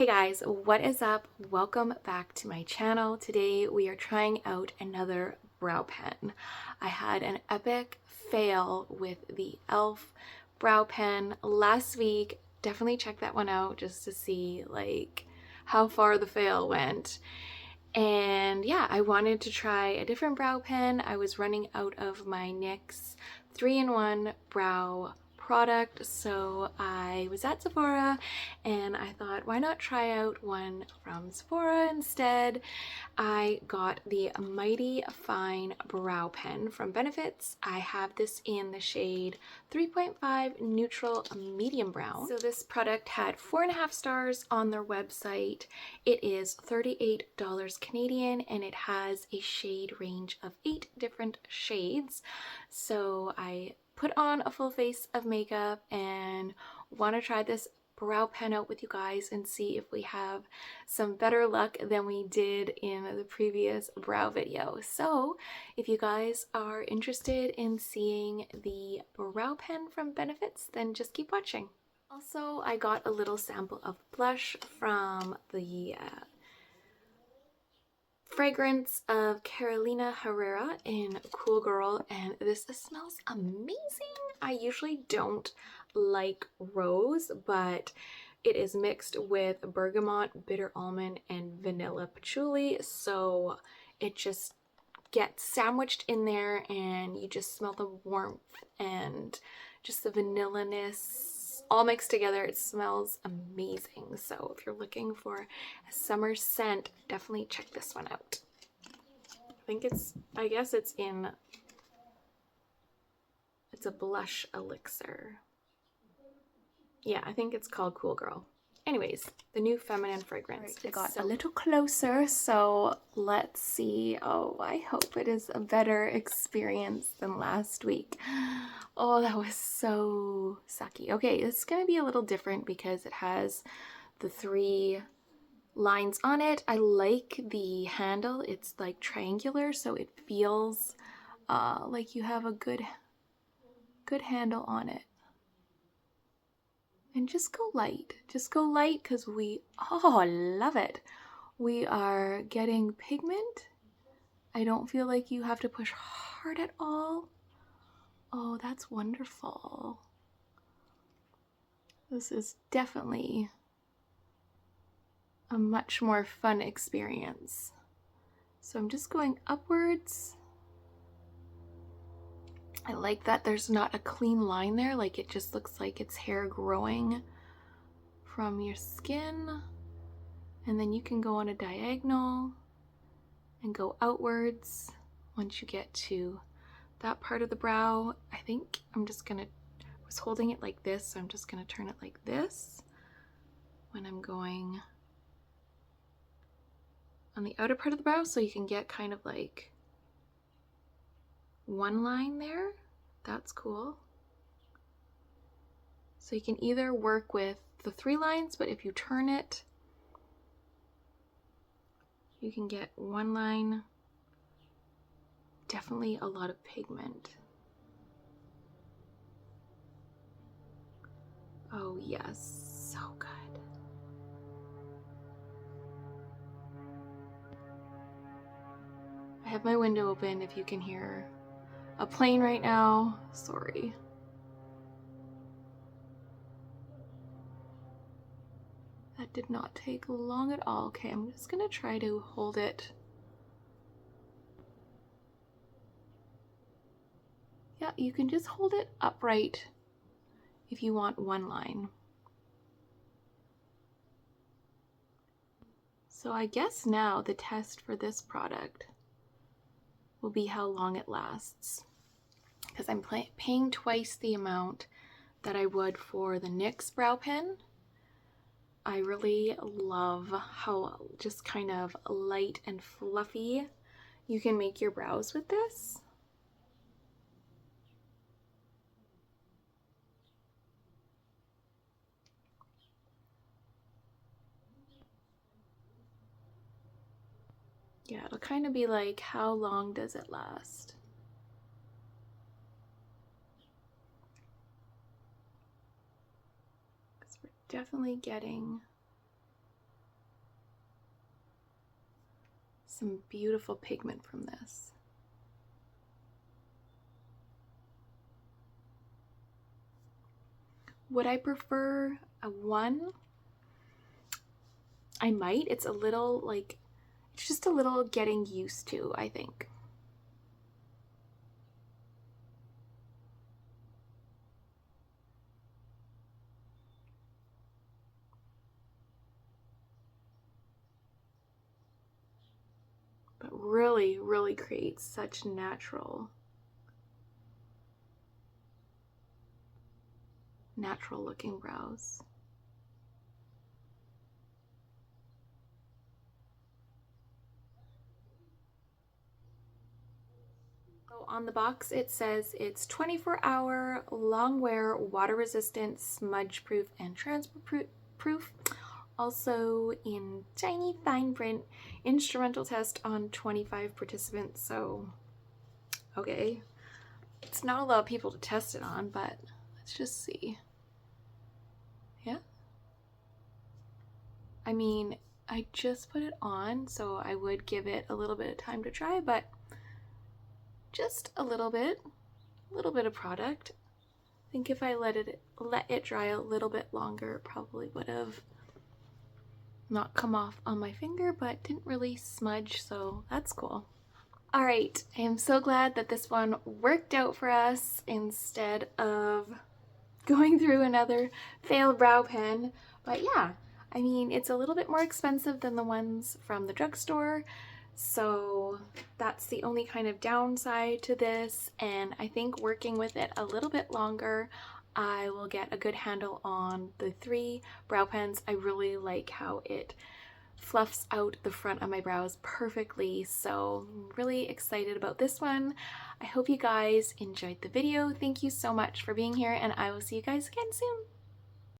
Hey guys, what is up? Welcome back to my channel. Today we are trying out another brow pen. I had an epic fail with the e.l.f. brow pen last week. Definitely check that one out just to see like how far the fail went. And yeah, I wanted to try a different brow pen. I was running out of my NYX 3-in-1 brow product, so I was at Sephora and I thought, why not try out one from Sephora instead? I got the Mighty Fine Brow Pen from Benefits. I have this in the shade 3.5 Neutral Medium Brown. So this product had 4.5 stars on their website. It is $38 Canadian and it has a shade range of 8 different shades. So I put on a full face of makeup and want to try this brow pen out with you guys and see if we have some better luck than we did in the previous brow video. So if you guys are interested in seeing the brow pen from Benefits, then just keep watching. Also, I got a little sample of blush from the fragrance of Carolina Herrera in Cool Girl, and this smells amazing. I usually don't like rose, but it is mixed with bergamot, bitter almond, and vanilla patchouli, so it just gets sandwiched in there and you just smell the warmth and just the vanilla-ness all mixed together. It smells amazing. So if you're looking for a summer scent, definitely check this one out. I guess it's a blush elixir. Yeah, I think it's called Cool Girl. Anyways, the new feminine fragrance. Right, I got a little closer, so let's see. Oh, I hope it is a better experience than last week. Oh, that was so sucky. Okay, it's gonna be a little different because it has the 3 lines on it. I like the handle. It's like triangular, so it feels like you have a good handle on it. And just go light because I love it. We are getting pigment. I don't feel like you have to push hard at all. Oh, that's wonderful. This is definitely a much more fun experience. So I'm just going upwards. I like that there's not a clean line there, like it just looks like it's hair growing from your skin. And then you can go on a diagonal and go outwards once you get to that part of the brow. I think I was holding it like this, so I'm just gonna turn it like this when I'm going on the outer part of the brow, so you can get kind of like one line there. That's cool. So you can either work with the 3 lines, but if you turn it, you can get one line. Definitely a lot of pigment. Oh yes, so good. I have my window open if you can hear a plane right now. Sorry. That did not take long at all. Okay, I'm just gonna try to hold it. Yeah, you can just hold it upright if you want one line. So I guess now the test for this product will be how long it lasts, because I'm paying twice the amount that I would for the NYX brow pen. I really love how just kind of light and fluffy you can make your brows with this. Yeah, it'll kind of be like, how long does it last? Because we're definitely getting some beautiful pigment from this. Would I prefer a 1? I might. It's a little like, it's just a little getting used to, I think. But really, really creates such natural looking brows. So on the box it says it's 24-hour, long wear, water resistant, smudge proof, and transfer proof. Also in tiny fine print, instrumental test on 25 participants. So okay, it's not a lot of people to test it on, but let's just see. Yeah, I mean, I just put it on, so I would give it a little bit of time to dry, but just a little bit of product. I think if I let it dry a little bit longer, it probably would have not come off on my finger, but didn't really smudge, so that's cool. All right, I am so glad that this one worked out for us instead of going through another failed brow pen. But yeah, I mean, it's a little bit more expensive than the ones from the drugstore, so that's the only kind of downside to this. And I think working with it a little bit longer, I will get a good handle on the 3 brow pens. I really like how it fluffs out the front of my brows perfectly, so I'm really excited about this one. I hope you guys enjoyed the video. Thank you so much for being here, and I will see you guys again soon.